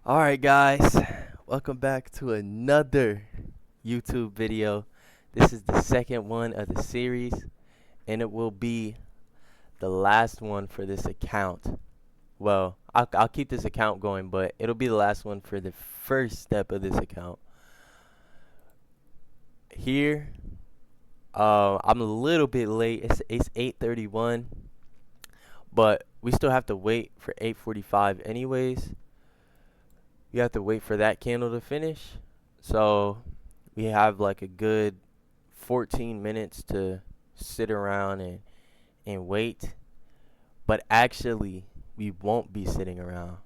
Alright guys, welcome back to another YouTube video. This is the second one of the series and it will be the last one for this account. Well, I'll keep this account going, but it'll be the last one for the first step of this account. Here, I'm a little bit late. It's 8:31, but we still have to wait for 8:45 anyways. You have to wait for that candle to finish. So we have like a good 14 minutes to sit around and wait. But actually, we won't be sitting around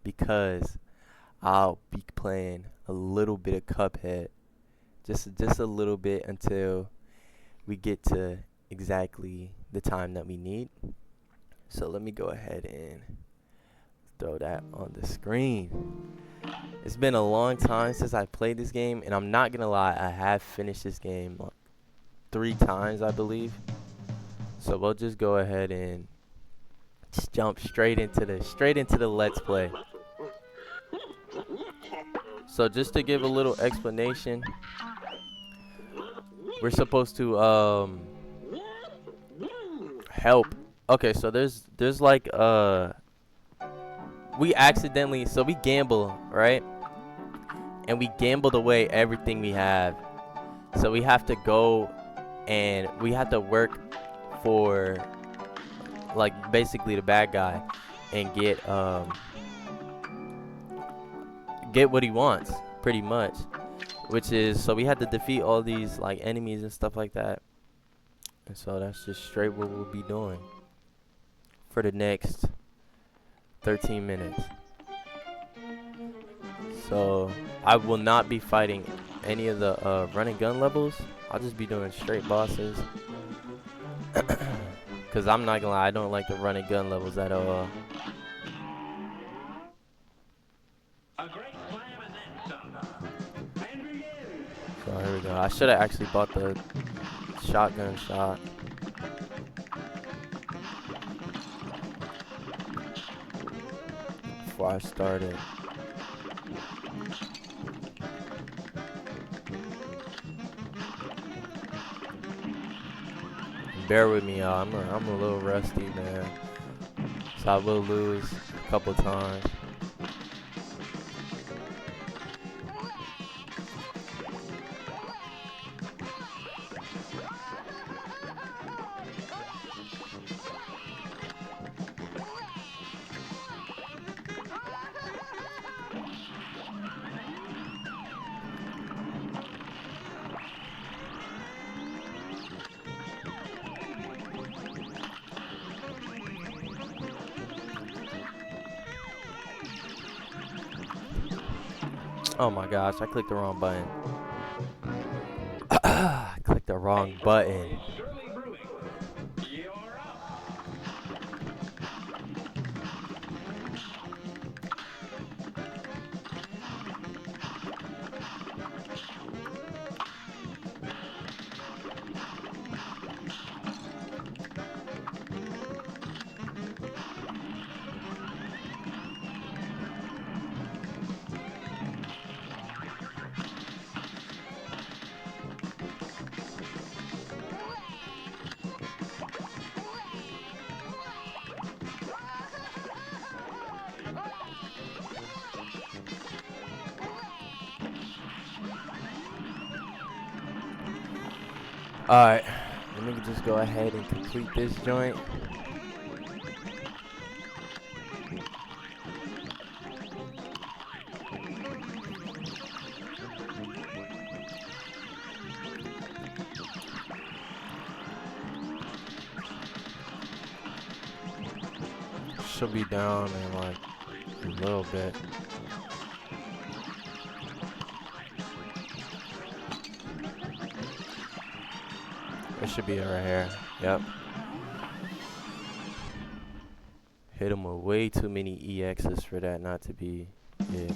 because I'll be playing a little bit of Cuphead. Just a little bit until we get to exactly the time that we need. So let me go ahead and throw that on the screen. It's been a long time since I played this game, and I'm not gonna lie, I have finished this game like 3 times, I believe. So we'll just go ahead and just jump straight into the let's play. So just to give a little explanation, we're supposed to help. Okay, so there's like we accidentally, so we gamble, right? And we gambled away everything we have. So we have to go and we have to work for like basically the bad guy and get what he wants, pretty much. Which is, so we had to defeat all these like enemies and stuff like that. And so that's just straight what we'll be doing for the next 13 minutes. So I will not be fighting any of the run and gun levels. I'll just be doing straight bosses. Cause I'm not gonna lie, I don't like the run and gun levels at all. So here we go. I should have actually bought the shotgun shot. Before I started. Bear with me, y'all. I'm a little rusty, man. So I will lose a couple times. Oh my gosh, I clicked the wrong button. I clicked the wrong button. Alright, let me just go ahead and complete this joint. Should be down in like a little bit. It should be right here. Yep. Hit him with way too many EXs for that not to be it.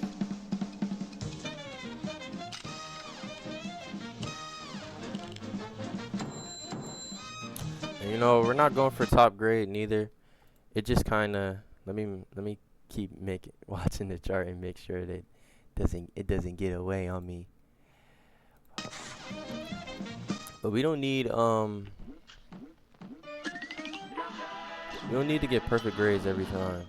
And you know, we're not going for top grade neither. It just kind of, let me keep making watching the chart and make sure that it doesn't get away on me. But we don't need to get perfect grades every time.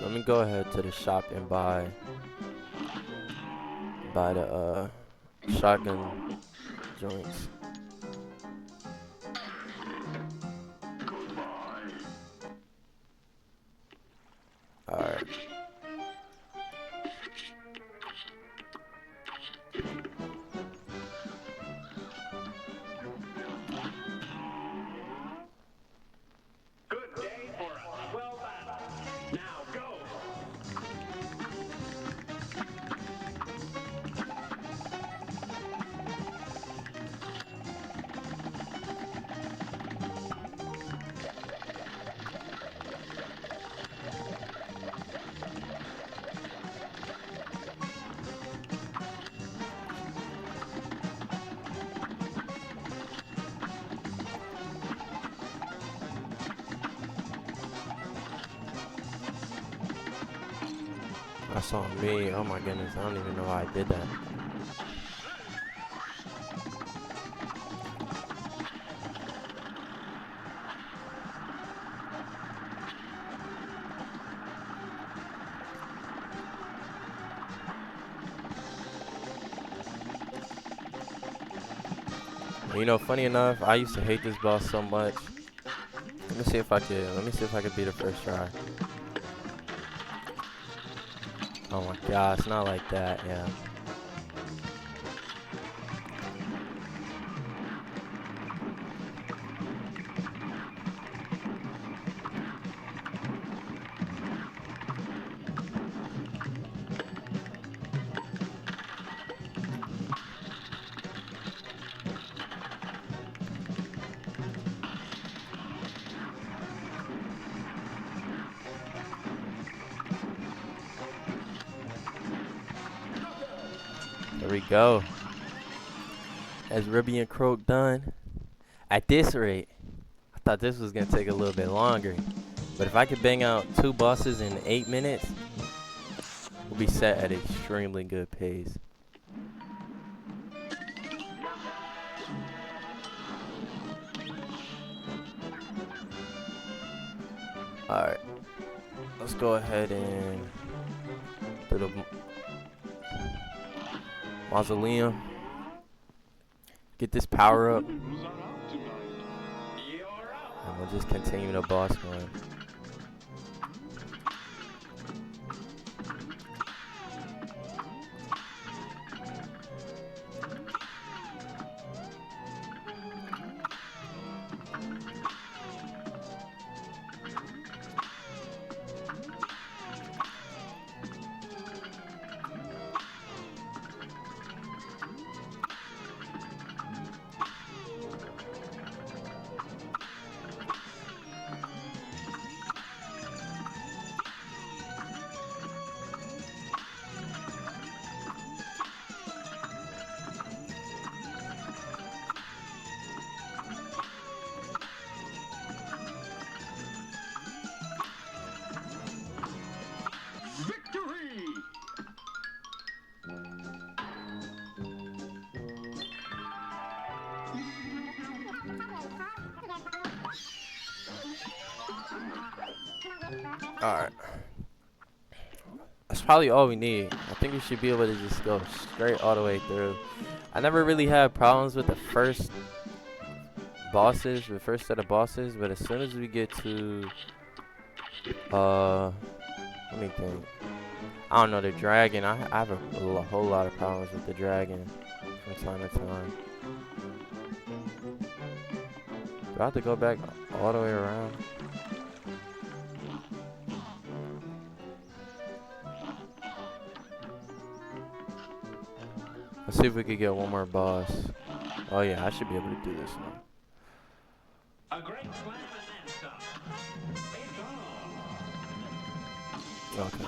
Let me go ahead to the shop and buy the shotgun joints. Alright. That's on me. Oh my goodness, I don't even know why I did that. You know, funny enough, I used to hate this boss so much. Let me see if I could beat it first try. Oh my gosh, not like that, yeah. There we go. As Ruby and Croak done. At this rate, I thought this was going to take a little bit longer. But if I could bang out 2 bosses in 8 minutes, we'll be set at an extremely good pace. Alright. Let's go ahead and do the mausoleum. Get this power up. And we'll just continue the boss run. Alright. That's probably all we need. I think we should be able to just go straight all the way through. I never really had problems with the first set of bosses, but as soon as we get to let me think. I don't know, the dragon. I have a whole lot of problems with the dragon from time to time. Do I have to go back all the way around? Let's see if we could get one more boss. Oh yeah, I should be able to do this one. A great slam and then some. Okay.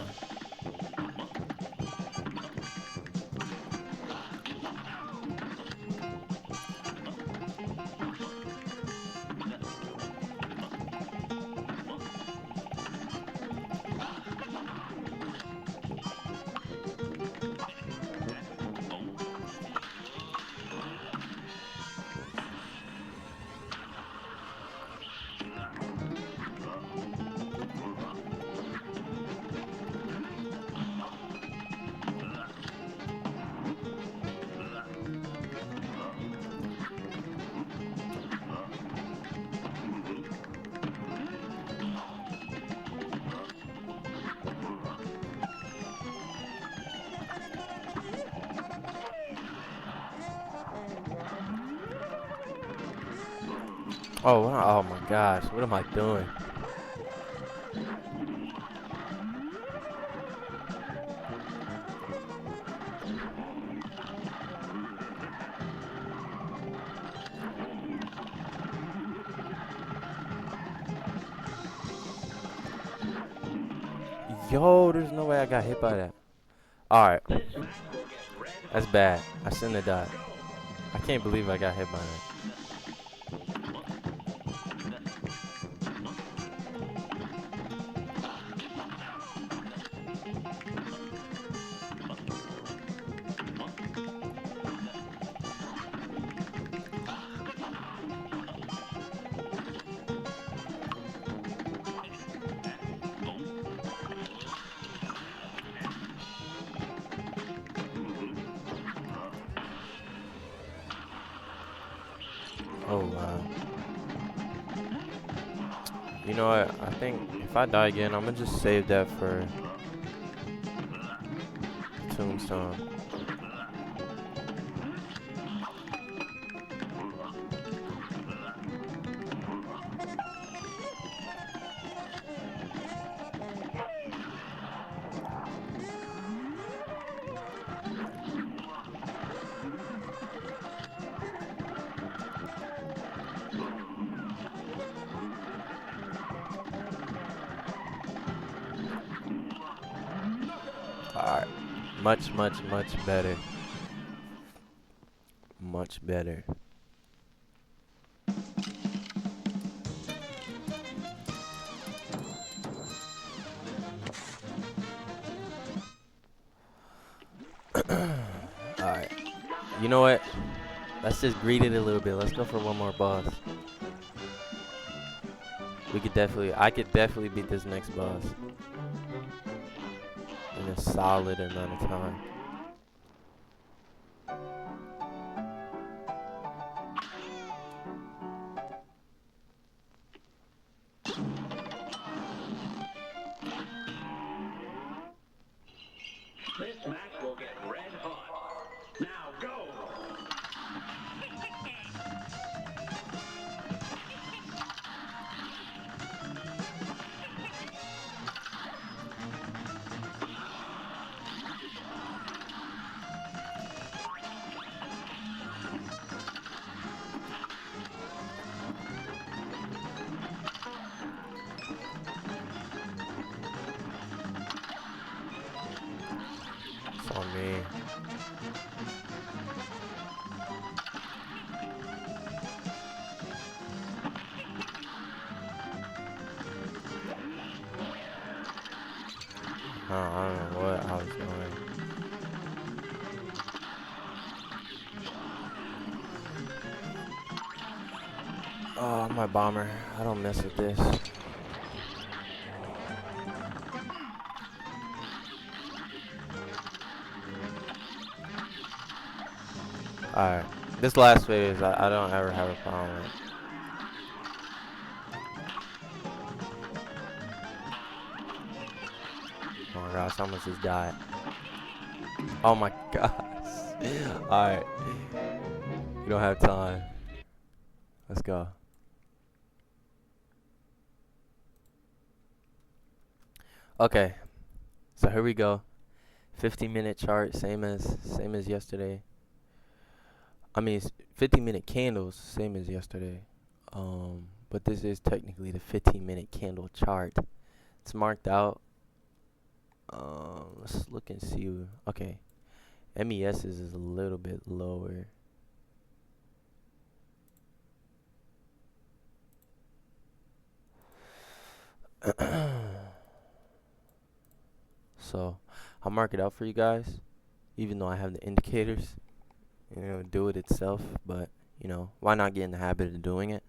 Oh my gosh, what am I doing? Yo, there's no way I got hit by that. All right, This match will get red that's hot. bad. I shouldn't have died. Now go. I can't believe I got hit by that. Oh wow. You know what? I think if I die again, I'm gonna just save that for the tombstone. All right. Much better. Much better. All right. You know what? Let's just greed it a little bit. Let's go for one more boss. I could definitely beat this next boss in a solid amount of time. This match will get red hot. Now go. It's on me. I don't know what I was doing. Oh, my bomber. I don't mess with this. Alright. This last phase, I don't ever have a problem with. Oh my gosh, I almost just died. Oh my gosh. Alright. We don't have time. Let's go. Okay. So here we go. 15-minute chart, same as yesterday. I mean, 15-minute candles, same as yesterday. But this is technically the 15-minute candle chart. It's marked out. Let's look and see. Okay, MES is a little bit lower. So I'll mark it out for you guys, even though I have the indicators. Do it itself, but why not get in the habit of doing it?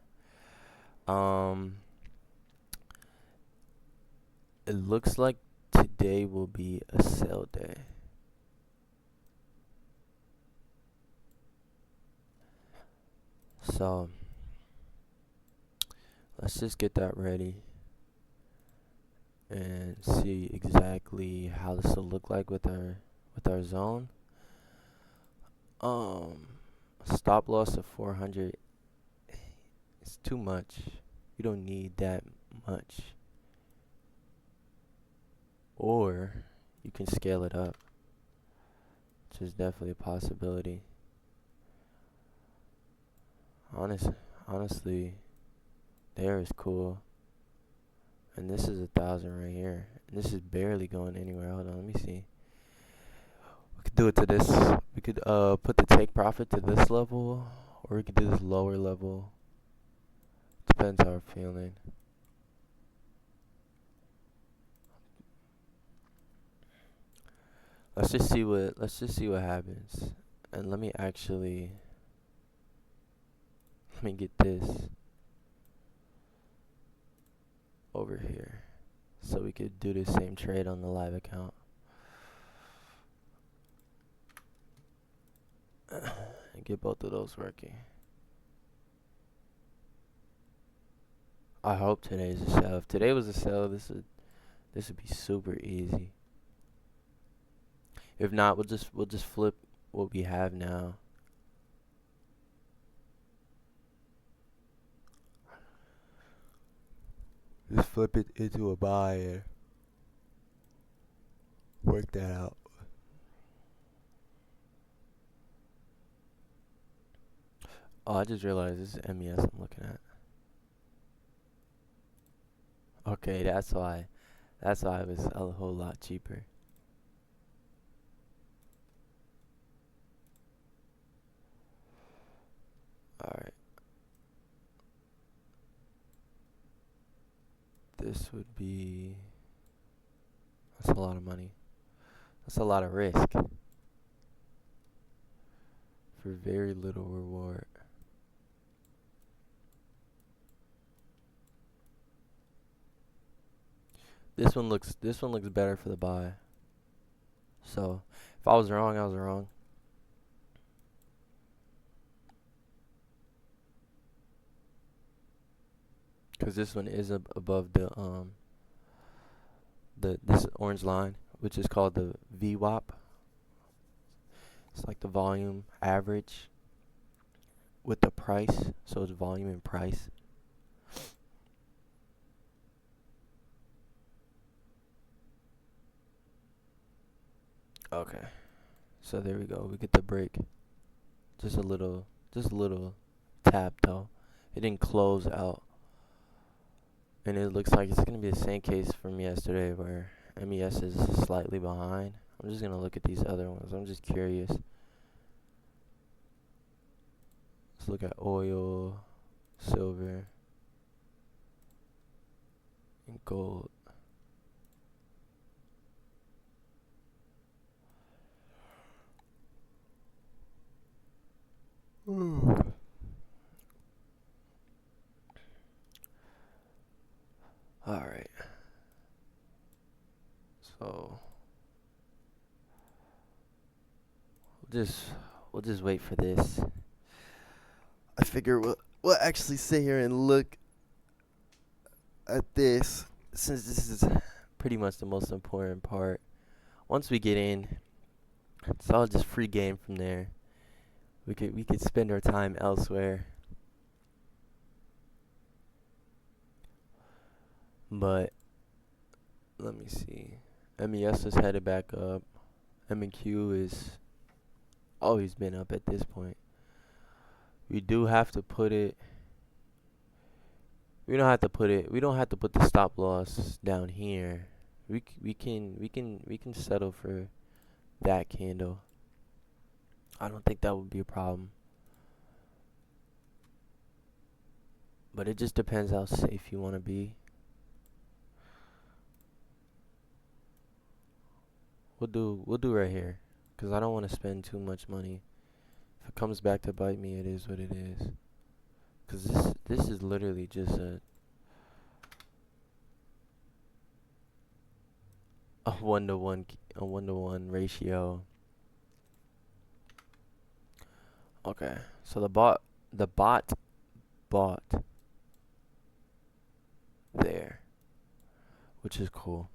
It looks like today will be a sale day. So let's just get that ready and see exactly how this will look like with our zone. Stop loss of 400 It's too much. You don't need that much. Or you can scale it up, which is definitely a possibility. Honest, honestly, there is cool. And this is 1,000 right here. And this is barely going anywhere. Hold on, let me see. We could do it to this. We could put the take profit to this level, or we could do this lower level. Depends how we're feeling. Let's just see what happens. And let me get this over here so we could do the same trade on the live account. And get both of those working. I hope today's a sell. If today was a sell, this would be super easy. If not, we'll just flip what we have now. Just flip it into a buy and work that out. Oh, I just realized this is MES I'm looking at. Okay, that's why. That's why it was a whole lot cheaper. Alright. This would be... That's a lot of money. That's a lot of risk. For very little reward. This one looks better for the buy. So, if I was wrong, I was wrong. Cuz this one is above this orange line, which is called the VWAP. It's like the volume average with the price, so it's volume and price. Okay. So there we go. We get the break. Just a little tap though. It didn't close out. And it looks like it's going to be the same case from yesterday where MES is slightly behind. I'm just going to look at these other ones. I'm just curious. Let's look at oil, silver, and gold. Alright. So we'll just wait for this. I figure we'll actually sit here and look at this, since this is pretty much the most important part. Once we get in, it's all just free game from there. We could spend our time elsewhere. But let me see. MES is headed back up. M&Q is always been up at this point. We do have to put it. We don't have to put the stop loss down here. We can settle for that candle. I don't think that would be a problem. But it just depends how safe you want to be. We'll do right here, cause I don't want to spend too much money. If it comes back to bite me, it is what it is. Cause this is literally just a 1-to-1 ratio. Okay, so the bot bought there, which is cool.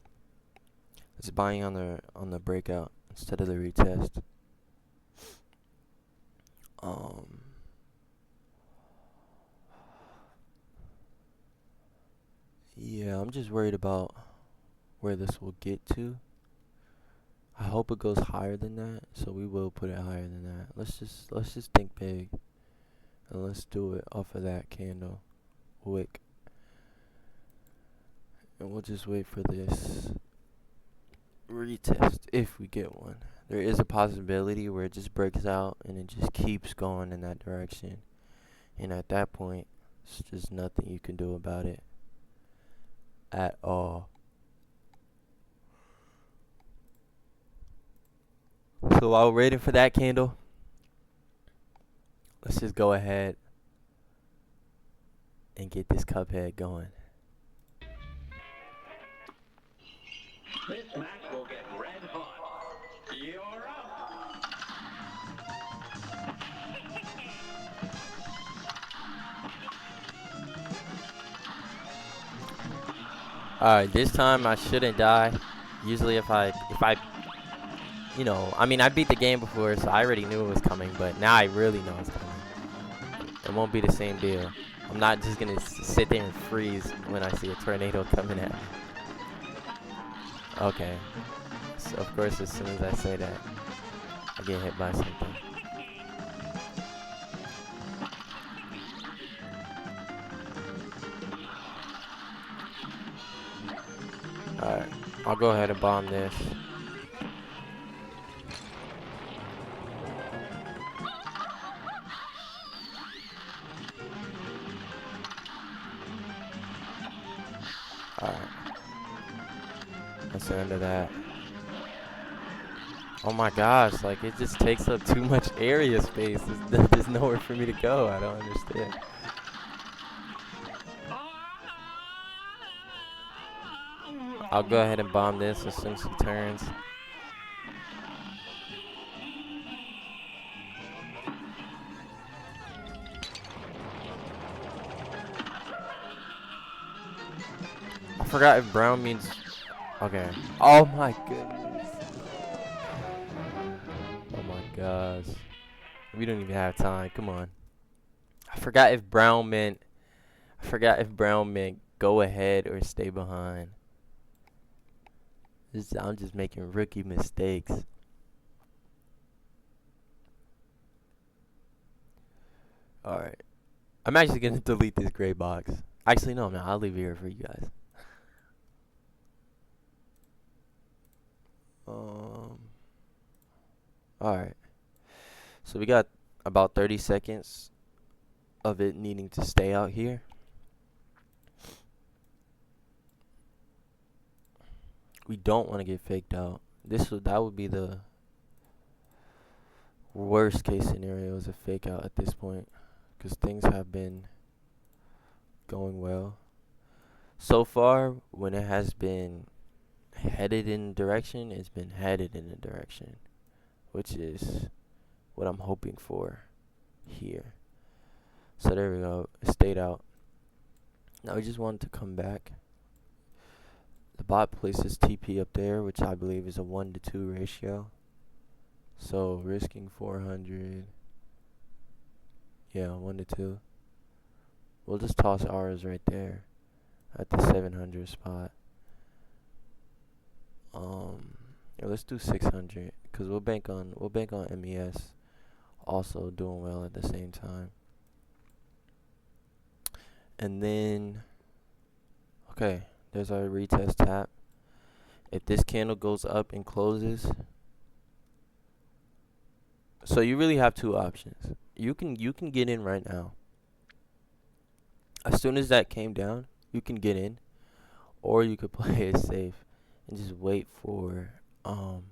It's buying on the breakout instead of the retest. Yeah, I'm just worried about where this will get to. I hope it goes higher than that, so we will put it higher than that. Let's just think big, and let's do it off of that candle wick, and we'll just wait for this retest if we get one. There is a possibility where it just breaks out and it just keeps going in that direction, and at that point, it's just nothing you can do about it at all. So while we're waiting for that candle, let's just go ahead and get this Cuphead going. This match will get red hot. You're up. Alright, this time I shouldn't die. Usually if I I mean I beat the game before, so I already knew it was coming, but now I really know it's coming. It won't be the same deal. I'm not just gonna sit there and freeze when I see a tornado coming at me. Okay. So of course as soon as I say that, I get hit by something. Alright, I'll go ahead and bomb this. Alright, that's the end of that. Oh my gosh, like it just takes up too much area space. There's nowhere for me to go. I don't understand. I'll go ahead and bomb this as soon as he turns. I forgot if brown means... Okay. Oh my goodness. Oh my gosh. We don't even have time. Come on. I forgot if brown meant... go ahead or stay behind. I'm just making rookie mistakes. Alright. I'm actually going to delete this gray box. Actually, no, I'm not. I'll leave it here for you guys. Alright. So we got about 30 seconds of it needing to stay out here. We don't want to get faked out. That would be the worst case scenario, is a fake out at this point, because things have been going well so far. When it has been headed in a direction, it's been headed in a direction, which is what I'm hoping for here. So there we go. It stayed out. Now we just wanted to come back. The bot places TP up there, which I believe is a 1-to-2 ratio. So risking 400. Yeah, 1-to-2. We'll just toss ours right there at the 700 spot. Yeah, let's do 600 because we'll bank on MES also doing well at the same time. And then, okay, there's our retest tap. If this candle goes up and closes, so you really have two options. You can get in right now. As soon as that came down, you can get in, or you could play it safe and just wait for that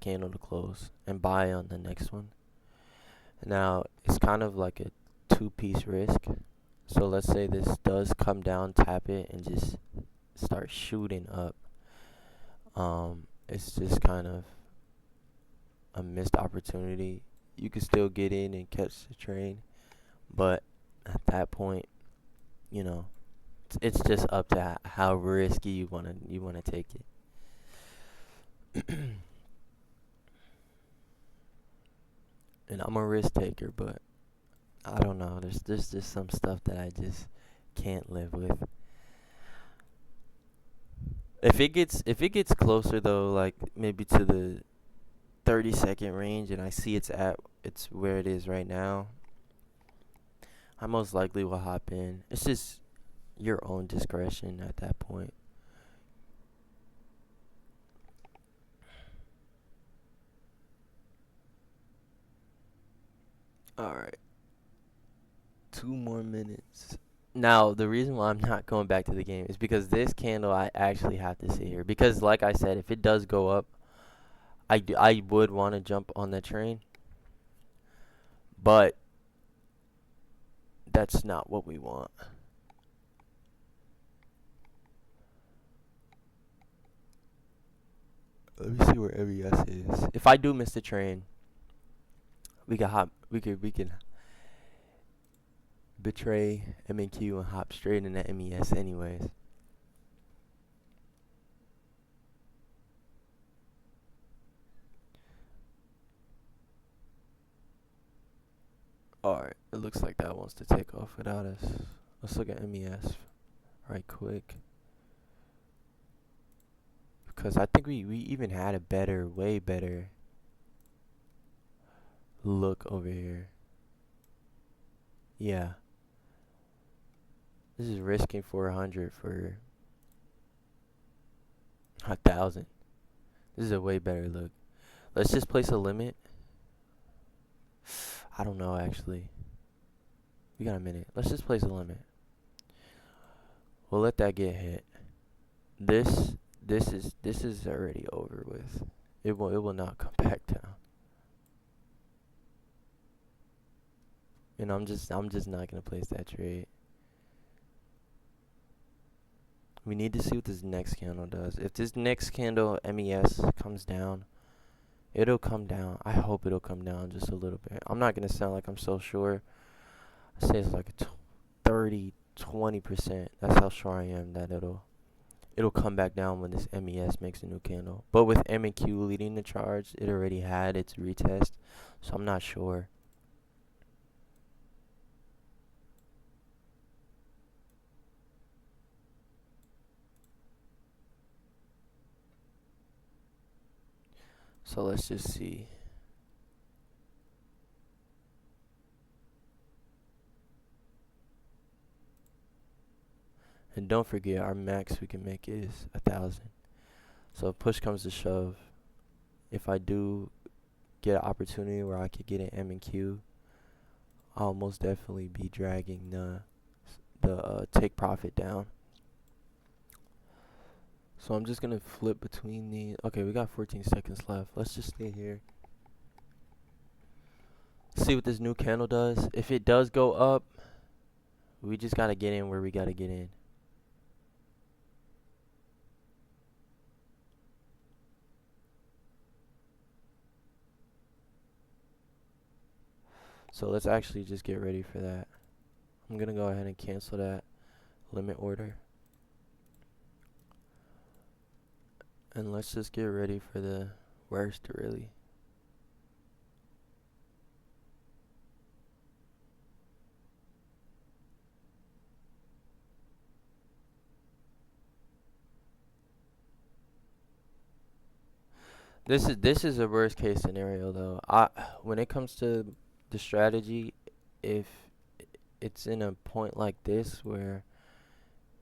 candle to close and buy on the next one. Now, it's kind of like a two-piece risk. So let's say this does come down, tap it, and just start shooting up. It's just kind of a missed opportunity. You could still get in and catch the train, but at that point, it's just up to how risky you wanna take it. And I'm a risk taker, but I don't know. There's just some stuff that I just can't live with. If it gets closer though, like maybe to the 30-second range, and I see it's where it is right now, I most likely will hop in. It's just your own discretion at that point. All right, 2 more minutes. Now, the reason why I'm not going back to the game is because this candle I actually have to sit here because, like I said, if it does go up, I would want to jump on the train, but that's not what we want. Let me see where MES is. If I do miss the train, we can hop. We can betray M&Q and hop straight into MES anyways. Alright, it looks like that wants to take off without us. Let's look at MES right quick. Because I think we even had a better, way better look over here. Yeah. This is risking 400 for 1,000. This is a way better look. Let's just place a limit. I don't know actually. We got a minute. Let's just place a limit. We'll let that get hit. This this is already over with. It will not come back down. And I'm just not gonna place that trade. We need to see what this next candle does. If this next candle MES comes down, it'll come down. I hope it'll come down just a little bit. I'm not gonna sound like I'm so sure. I say it's like a 30, 20%. That's how sure I am that it'll come back down when this MES makes a new candle. But with M&Q leading the charge, it already had its retest, so I'm not sure. So let's just see. And don't forget, our max we can make is 1,000. So if push comes to shove, if I do get an opportunity where I could get an M&Q, I'll most definitely be dragging the take profit down. So I'm just gonna flip between the. Okay, we got 14 seconds left. Let's just stay here. See what this new candle does. If it does go up, we just gotta get in where we gotta get in. So let's actually just get ready for that. I'm gonna go ahead and cancel that limit order. And let's just get ready for the worst, really. This is a worst case scenario though. When it comes to the strategy, if it's in a point like this where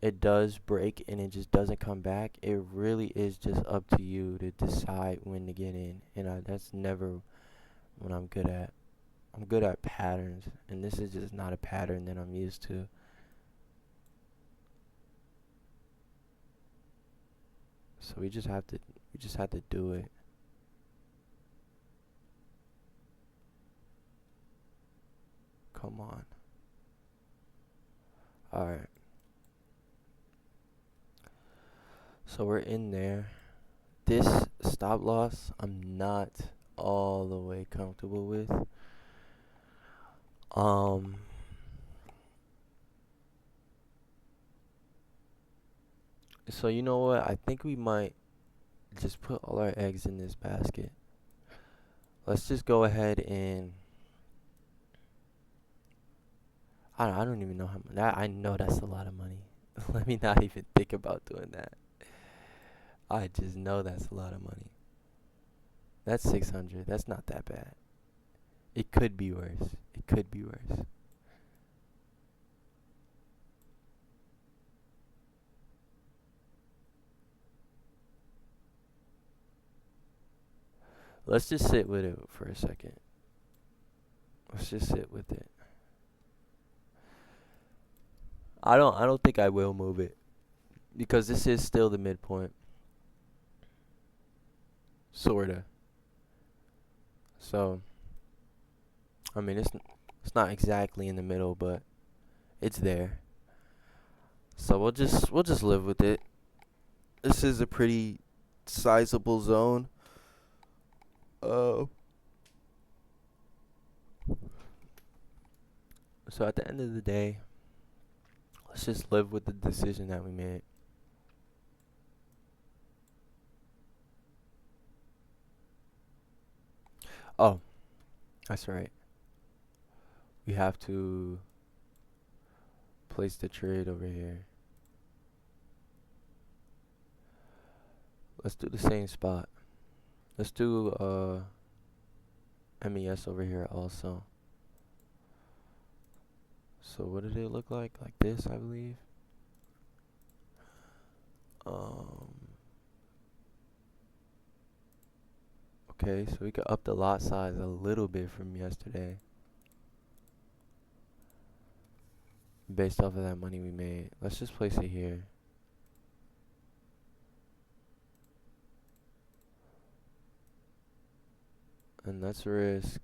it does break and it just doesn't come back, it really is just up to you to decide when to get in. And that's never what I'm good at. I'm good at patterns, and this is just not a pattern that I'm used to. So we just have to do it. Come on. All right. So we're in there. This stop loss, I'm not all the way comfortable with. Um, so you know what? I think we might just put all our eggs in this basket. Let's just go ahead and I don't even know how much. I know that's a lot of money. Let me not even think about doing that. I just know that's a lot of money. That's 600. That's not that bad. It could be worse. It could be worse. Let's just sit with it for a second. Let's just sit with it. I don't think I will move it because this is still the midpoint. Sorta. So, I mean it's not exactly in the middle, but it's there. So we'll just live with it. This is a pretty sizable zone. Uh so at the end of the day, let's just live with the decision that we made. Oh, that's right. We have to place the trade over here. Let's do the same spot. Let's do MES over here also. So what did it look like? Like this, I believe. Um okay, so we could up the lot size a little bit from yesterday based off of that money we made. Let's just place it here. And let's risk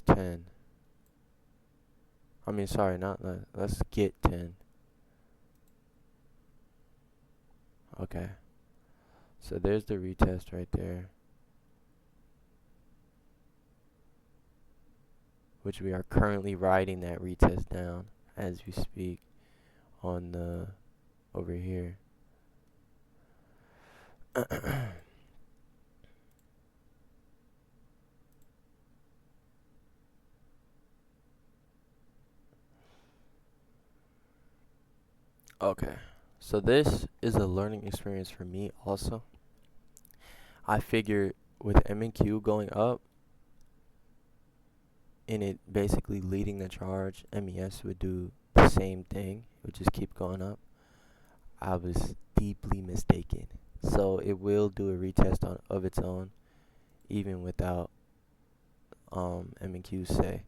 10. I mean, sorry, not let's get 10. Okay. So there's the retest right there, which we are currently writing that retest down as we speak on the over here. Okay. So this is a learning experience for me also. I figured with M&Q going up and it basically leading the charge, MES would do the same thing. It would just keep going up. I was deeply mistaken. So it will do a retest of its own even without M&Q say.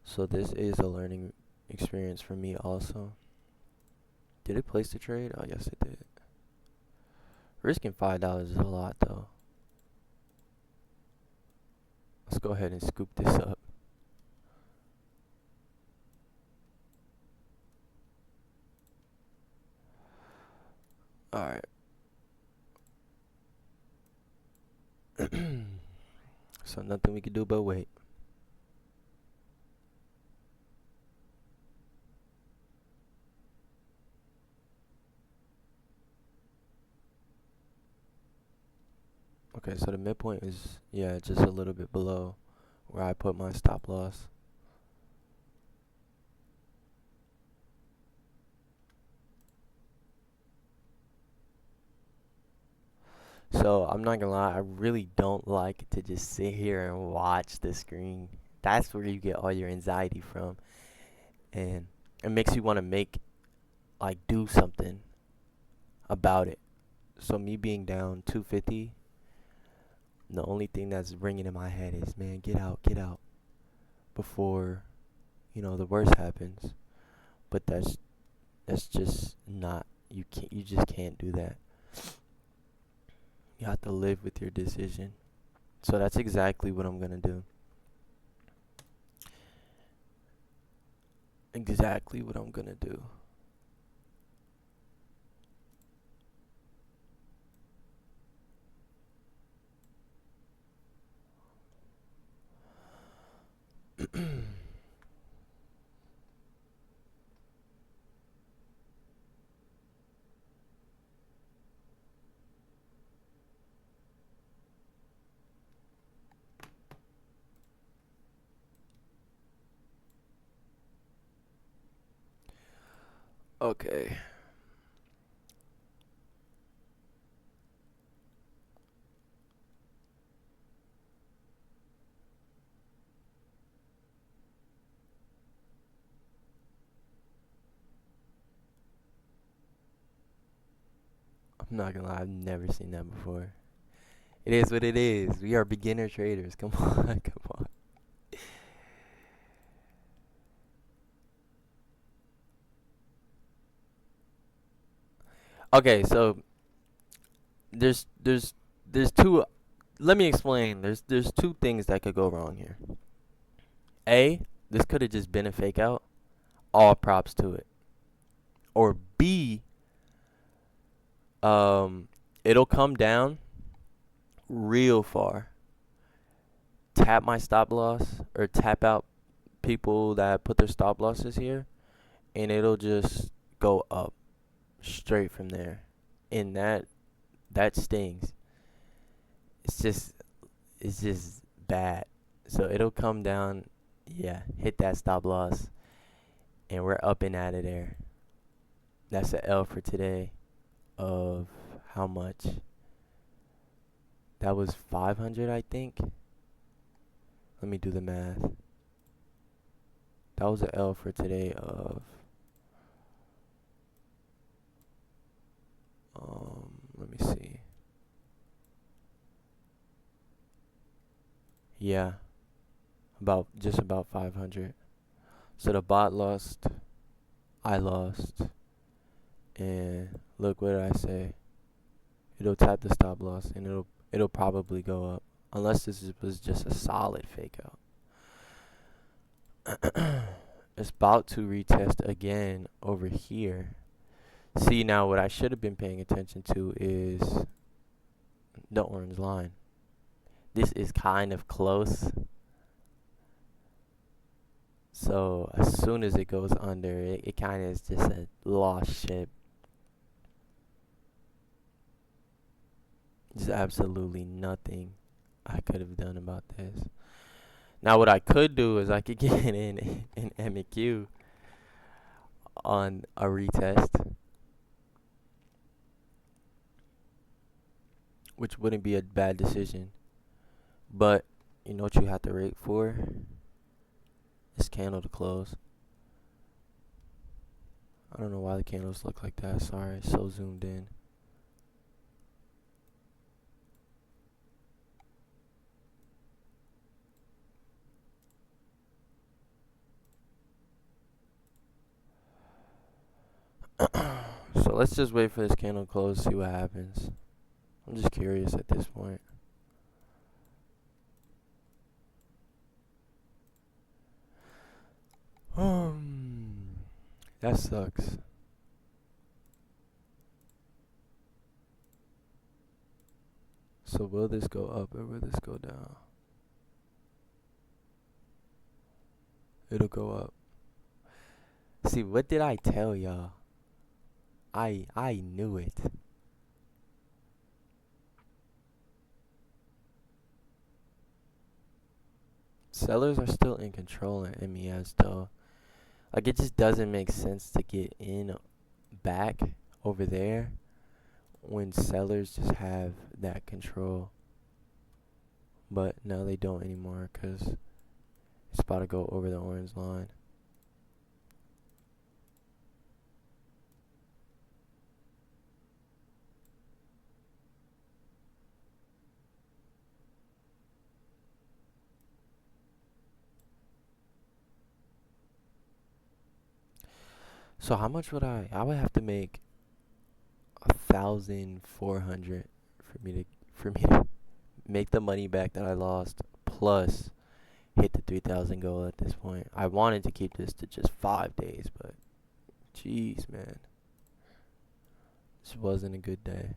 So this is a learning experience for me also. Did it place the trade? Oh yes it did. Risking $5 is a lot though. Let's go ahead and scoop this up. Alright. So nothing we can do but wait. Okay, so the midpoint is, yeah, just a little bit below where I put my stop loss. So I'm not gonna lie, I really don't like to just sit here and watch the screen. That's where you get all your anxiety from. And it makes you want to do something about it. So me being down 250, the only thing that's ringing in my head is, man, get out before, the worst happens. But that's just not, you just can't do that. You have to live with your decision. So that's exactly what I'm gonna do. Exactly what I'm gonna do. Okay. I'm not gonna lie, I've never seen that before. It is what it is. We are beginner traders. Come on, come on. Okay, so there's there's there's two. Let me explain. There's two things that could go wrong here. A, this could have just been a fake out. All props to it. Or B, um, it'll come down real far. Tap my stop loss or tap out people that put their stop losses here, and it'll just go up straight from there. And that stings. It's just it's just bad. So it'll come down, yeah, hit that stop loss, and we're up and out of there. That's a L for today of how much? That was 500, I think. Let me do the math. That was a L for today of let me see. Yeah, about 500. So the bot lost, I lost, and look what did I say? It'll tap the stop loss and it'll probably go up unless was just a solid fake out. It's about to retest again over here. See, now what I should have been paying attention to is the orange line. This is kind of close. So as soon as it goes under, it kind of is just a lost ship. There's absolutely nothing I could have done about this. Now what I could do is I could get in MEQ on a retest, which wouldn't be a bad decision. But you know what you have to wait for? This candle to close. I don't know why the candles look like that. Sorry, it's so zoomed in. So let's just wait for this candle to close, see what happens. I'm just curious at this point. That sucks. So will this go up or will this go down? It'll go up. See, what did I tell y'all? I knew it. Sellers are still in control in MES though. Like it just doesn't make sense to get in back over there when sellers just have that control. But now they don't anymore because it's about to go over the orange line. So how much would I would have to make 1,400 for me to make the money back that I lost plus hit the 3,000 goal at this point. I wanted to keep this to just 5 days, but jeez, man, this wasn't a good day.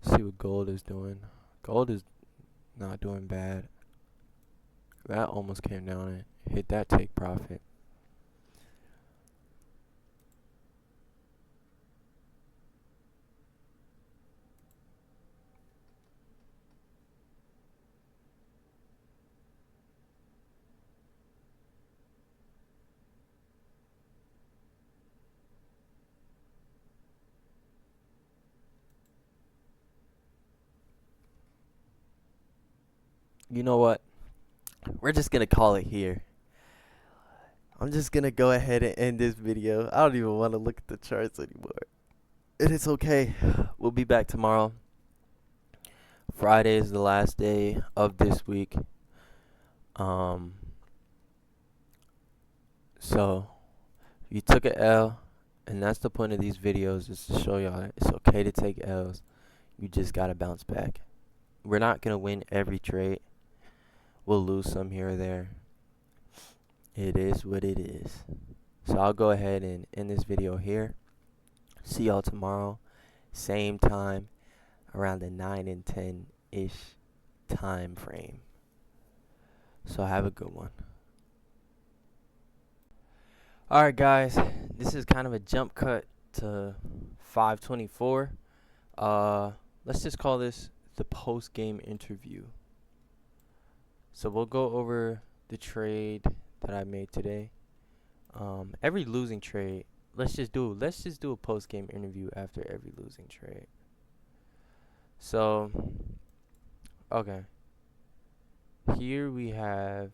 See what gold is doing. Gold is not doing bad. That almost came down and hit that take profit. You know what? We're just gonna call it here. I'm just gonna go ahead and end this video. I don't even want to look at the charts anymore. And it's okay. We'll be back tomorrow. Friday is the last day of this week. Um, so you took a L, and that's the point of these videos, is to show y'all that it's okay to take L's. You just gotta bounce back. We're not gonna win every trade. We'll lose some here or there. It is what it is. So I'll go ahead and end this video here. See y'all tomorrow, same time, around the 9 and 10-ish time frame. So have a good one. Alright guys, this is kind of a jump cut to 524. Let's just call this the post-game interview. So we'll go over the trade that I made today. Every losing trade, let's just do a post-game interview after every losing trade. So, okay. Here we have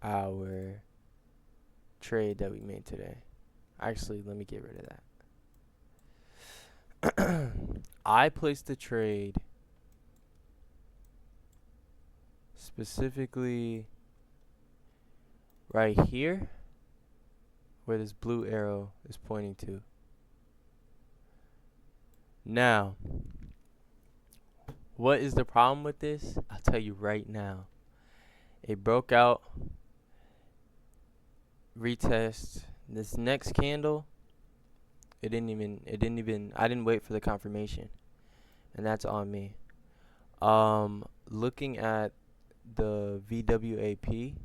our trade that we made today. Actually, let me get rid of that. I placed the trade specifically right here, where this blue arrow is pointing to. Now, what is the problem with this? I'll tell you right now. It broke out, retest. This next candle, I didn't wait for the confirmation. And that's on me. Looking at the VWAP,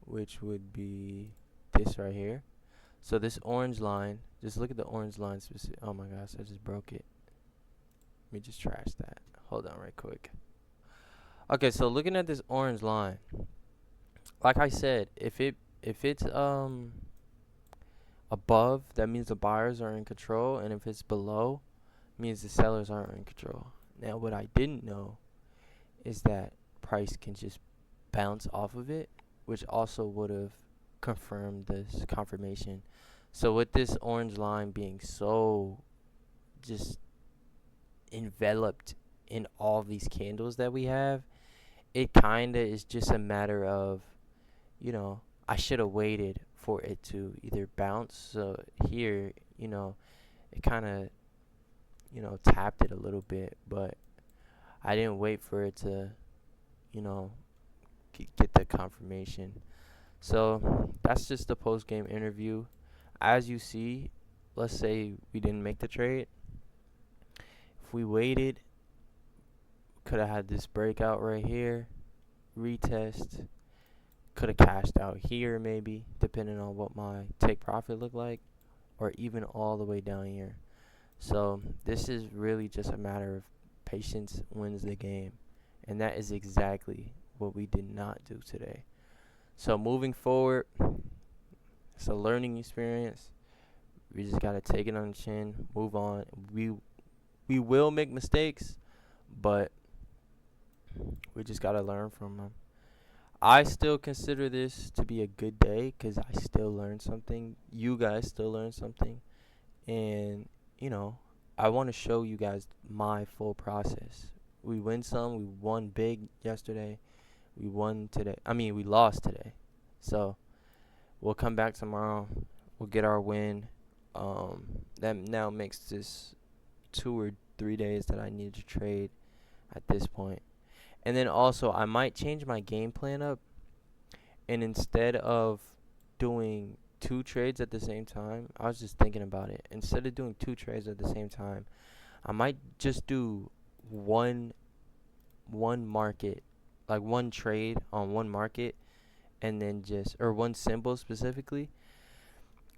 which would be this right here. So this orange line, just look at the orange line specific. Oh my gosh, I just broke it. Let me just trash that. Hold on right quick. Okay, so looking at this orange line, like I said, if it's above, that means the buyers are in control, and if it's below, means the sellers aren't in control. Now, what I didn't know is that price can just bounce off of it, which also would have confirmed this confirmation. So with this orange line being so just enveloped in all these candles that we have, it kind of is just a matter of, I should have waited for it to either bounce. So here, it kind of, tapped it a little bit, but I didn't wait for it to, get the confirmation. So that's just the post-game interview. As you see, let's say we didn't make the trade. If we waited, could have had this breakout right here, retest, could have cashed out here maybe, depending on what my take profit looked like, or even all the way down here. So this is really just a matter of patience wins the game, and that is exactly what we did not do today. So moving forward, it's a learning experience. We just gotta take it on the chin, move on. We will make mistakes, but we just gotta learn from them. I still consider this to be a good day because I still learned something. You guys still learned something, and I want to show you guys my full process. We win some. We won big yesterday. We won today. We lost today. So we'll come back tomorrow. We'll get our win. That now makes this 2 or 3 days that I need to trade at this point. And then also, I might change my game plan up. And instead of doing 2 trades at the same time, I was just thinking about it. Instead of doing 2 trades at the same time, I might just do one market, like one trade on one market, and then just or one symbol specifically,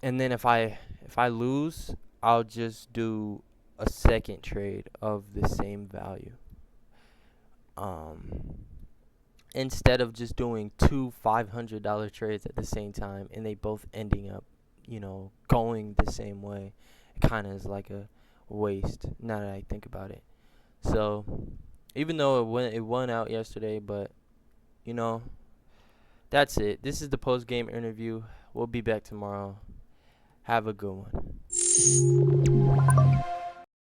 and then if I lose, I'll just do a second trade of the same value. Um, Instead of just doing two $500 trades at the same time and they both ending up, going the same way, it kind of is like a waste now that I think about it. So, even though it won out yesterday, but you know, that's it. This is the post game interview. We'll be back tomorrow. Have a good one.